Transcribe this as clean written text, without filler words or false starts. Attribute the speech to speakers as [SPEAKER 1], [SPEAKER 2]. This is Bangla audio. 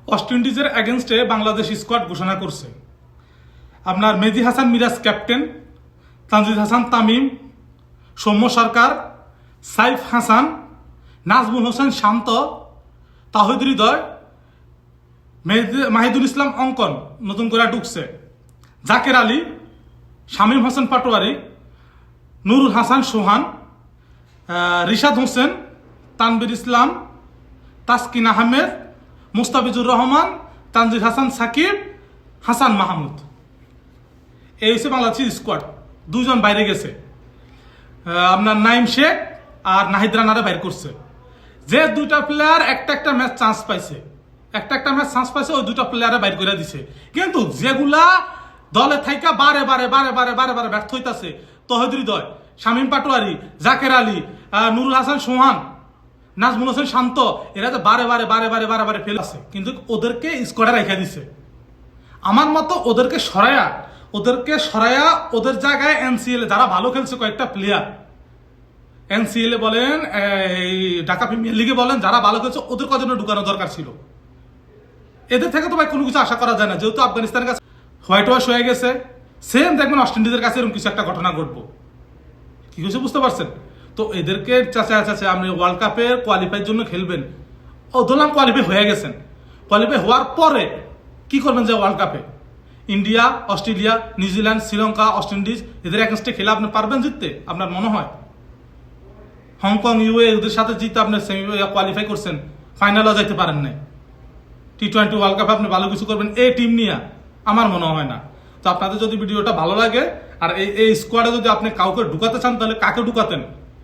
[SPEAKER 1] ওয়েস্ট ইন্ডিজের এগেনস্টে বাংলাদেশ স্কোয়াড ঘোষণা করছে। আপনার মেহেদী হাসান মিরাজ ক্যাপ্টেন, তানজিদ হাসান তামিম, সৌম্য সরকার, সাইফ হাসান, নাজমুল হোসেন শান্ত, তাহিদ হৃদয়, মাহিদুল ইসলাম অঙ্কন নতুন করে ঢুকছে, জাকের আলী, শামীম হোসেন পাটোয়ারি, নুরুল হাসান সোহান, রিশাদ হোসেন, তানবির ইসলাম, তাসকিন আহমেদ, মুস্তাফিজুর রহমান, তানজির হাসান সাকিব, হাসান মাহমুদ। এই হচ্ছে বাংলাদেশের স্কোয়াড। দুজন বাইরে গেছে, আপনার নাইম শেখ আর নাহিদ রানারে বাইর করছে। যে দুইটা প্লেয়ার একটা ম্যাচ চান্স পাইছে, একটা ম্যাচ চান্স পাইছে, ওই দুটা প্লেয়ারে বাইর করে দিছে। কিন্তু যেগুলা দলে থাইকা বারে বারে ব্যর্থ হইতাছে, তহিদ হৃদয়, শামীম পাটোয়ারি, জাকের আলী, নুরুল হাসান সোহান, নাজমুল হোসেন শান্ত, এরা তো বারে ফেল আছে, কিন্তু ওদেরকে স্কোয়াডে রেখে দিছে। আমার মতো ওদেরকে সরায়া ওদের জায়গায় এনসিএল যারা ভালো খেলছে কয়েকটা প্লেয়ার, এনসিএল বলেন, ঢাকা প্রিমিয়ার লিগে বলেন, যারা ভালো খেলছে ওদের কজন্য ঢুকানো দরকার ছিল। এদের থেকে তো ভাই কোনো কিছু আশা করা যায় না, যেহেতু আফগানিস্তানের কাছে হোয়াইট ওয়াশ হয়ে গেছে। সেম দেখবেন ওয়েস্ট ইন্ডিজের কাছে এরকম কিছু একটা ঘটনা ঘটবো। কি কিছু বুঝতে পারছেন? তো এদেরকে চাচা আপনি ওয়ার্ল্ড কাপের কোয়ালিফাইয়ের জন্য খেলবেন, ও ধরলাম কোয়ালিফাই হয়ে গেছেন। কোয়ালিফাই হওয়ার পরে কি করবেন? যে ওয়ার্ল্ড কাপে India, Australia, New Zealand, Sri Lanka, West Indies এদের এগেন্স্টে খেলে আপনি পারবেন জিততে? আপনার মনে হয়? হংকং, ইউএ ওদের সাথে জিতে আপনি সেমি কোয়ালিফাই করছেন, ফাইনালও যাইতে পারেন নাই। টি-20 ওয়ার্ল্ড কাপে আপনি ভালো কিছু করবেন এই টিম নিয়ে? আমার মনে হয় না। তো আপনাদের যদি ভিডিওটা ভালো লাগে আর এই স্কোয়াডে যদি আপনি কাউকে ঢুকাতে চান, তাহলে কাকে ঢুকাতেন?